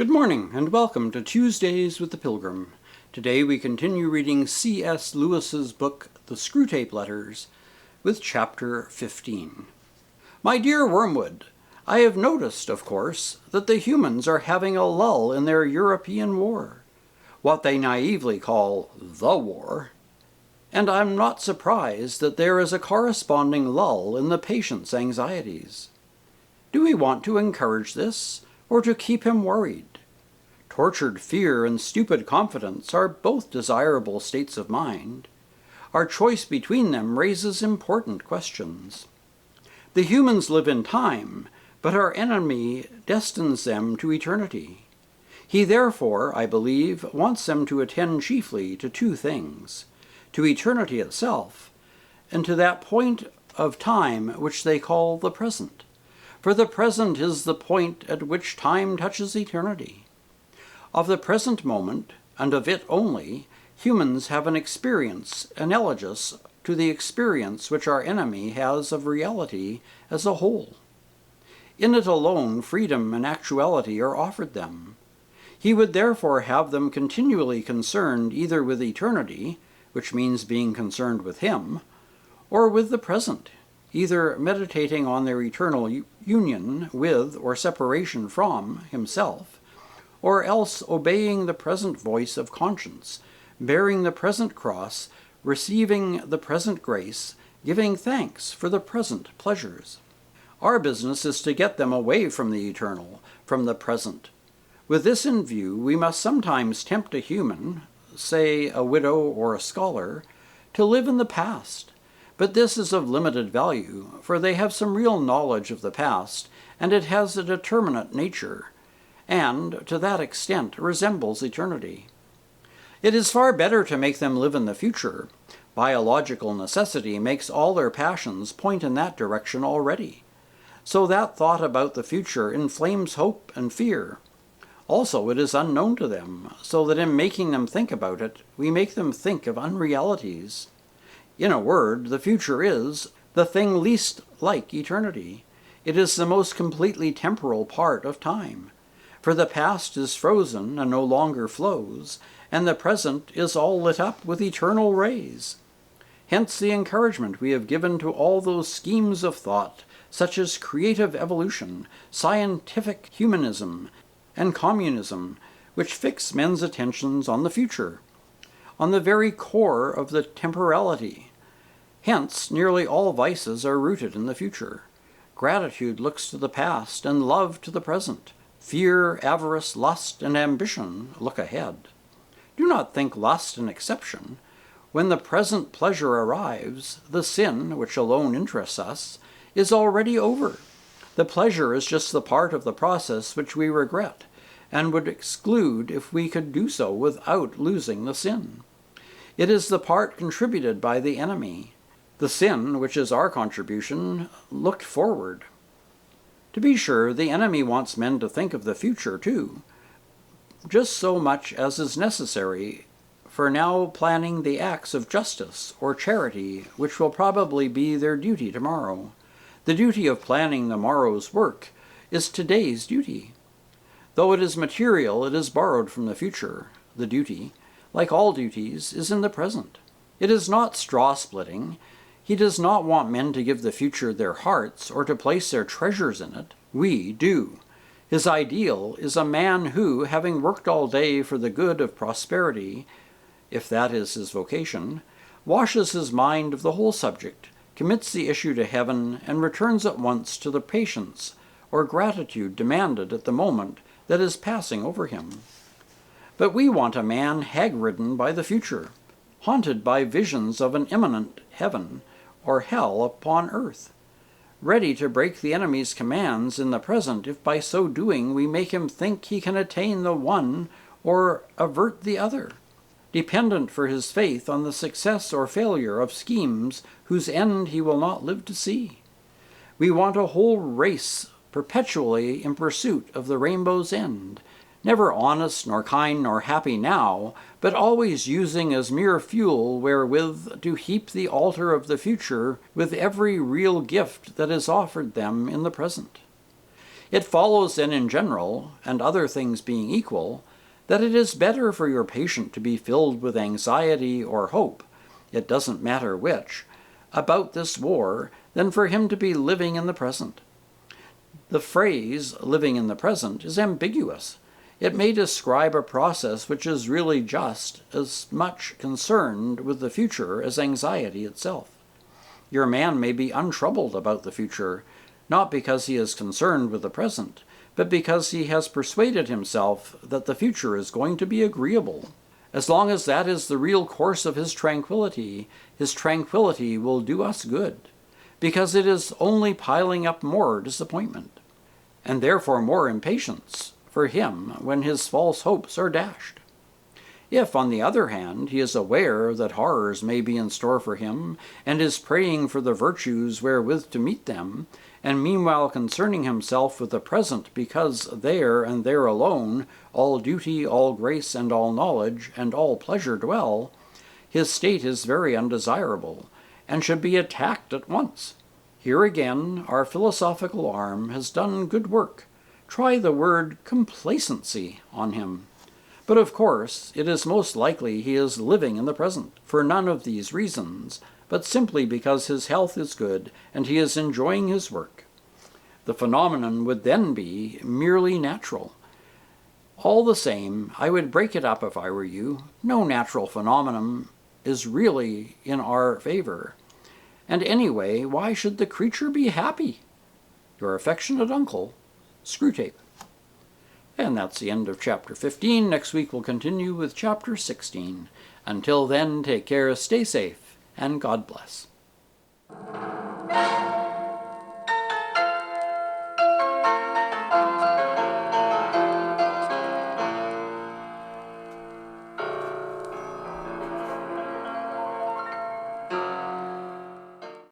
Good morning and welcome to Tuesdays with the Pilgrim. Today we continue reading C.S. Lewis's book, The Screwtape Letters, with chapter 15. My dear Wormwood, I have noticed, of course, that the humans are having a lull in their European war, what they naively call the war, and I'm not surprised that there is a corresponding lull in the patient's anxieties. Do we want to encourage this, or to keep him worried? Tortured fear and stupid confidence are both desirable states of mind. Our choice between them raises important questions. The humans live in time, but our enemy destines them to eternity. He therefore, I believe, wants them to attend chiefly to two things: to eternity itself, and to that point of time which they call the present. For the present is the point at which time touches eternity. Of the present moment, and of it only, humans have an experience analogous to the experience which our enemy has of reality as a whole. In it alone freedom and actuality are offered them. He would therefore have them continually concerned either with eternity, which means being concerned with him, or with the present, either meditating on their eternal union with or separation from himself, or else obeying the present voice of conscience, bearing the present cross, receiving the present grace, giving thanks for the present pleasures. Our business is to get them away from the eternal, from the present. With this in view, we must sometimes tempt a human, say a widow or a scholar, to live in the past. But this is of limited value, for they have some real knowledge of the past, and it has a determinate nature, and, to that extent, resembles eternity. It is far better to make them live in the future. Biological necessity makes all their passions point in that direction already, so that thought about the future inflames hope and fear. Also, it is unknown to them, so that in making them think about it, we make them think of unrealities. In a word, the future is the thing least like eternity. It is the most completely temporal part of time. For the past is frozen and no longer flows, and the present is all lit up with eternal rays. Hence the encouragement we have given to all those schemes of thought, such as creative evolution, scientific humanism, and communism, which fix men's attentions on the future, on the very core of the temporality. Hence, nearly all vices are rooted in the future. Gratitude looks to the past, and love to the present. Fear, avarice, lust, and ambition look ahead. Do not think lust an exception. When the present pleasure arrives, the sin, which alone interests us, is already over. The pleasure is just the part of the process which we regret, and would exclude if we could do so without losing the sin. It is the part contributed by the enemy. The sin, which is our contribution, looked forward. To be sure, the enemy wants men to think of the future, too, just so much as is necessary for now planning the acts of justice or charity which will probably be their duty tomorrow. The duty of planning the morrow's work is today's duty. Though it is material, it is borrowed from the future. The duty, like all duties, is in the present. It is not straw-splitting. He does not want men to give the future their hearts or to place their treasures in it. We do. His ideal is a man who, having worked all day for the good of prosperity, if that is his vocation, washes his mind of the whole subject, commits the issue to heaven, and returns at once to the patience or gratitude demanded at the moment that is passing over him. But we want a man hag-ridden by the future, haunted by visions of an imminent heaven or hell upon earth, ready to break the enemy's commands in the present if by so doing we make him think he can attain the one or avert the other, dependent for his faith on the success or failure of schemes whose end he will not live to see. We want a whole race perpetually in pursuit of the rainbow's end, never honest nor kind nor happy now, but always using as mere fuel wherewith to heap the altar of the future with every real gift that is offered them in the present. It follows then in general, and other things being equal, that it is better for your patient to be filled with anxiety or hope, it doesn't matter which, about this war than for him to be living in the present. The phrase, living in the present, is ambiguous. It may describe a process which is really just as much concerned with the future as anxiety itself. Your man may be untroubled about the future, not because he is concerned with the present, but because he has persuaded himself that the future is going to be agreeable. As long as that is the real course of his tranquility will do us good, because it is only piling up more disappointment, and therefore more impatience for him when his false hopes are dashed. If, on the other hand, he is aware that horrors may be in store for him, and is praying for the virtues wherewith to meet them, and meanwhile concerning himself with the present, because there and there alone all duty, all grace, and all knowledge, and all pleasure dwell, his state is very undesirable, and should be attacked at once. Here again our philosophical arm has done good work. Try the word complacency on him. But of course, it is most likely he is living in the present, for none of these reasons, but simply because his health is good and he is enjoying his work. The phenomenon would then be merely natural. All the same, I would break it up if I were you. No natural phenomenon is really in our favor. And anyway, why should the creature be happy? Your affectionate uncle, Screwtape. And that's the end of chapter 15. Next week we'll continue with chapter 16. Until then, take care, stay safe, and God bless.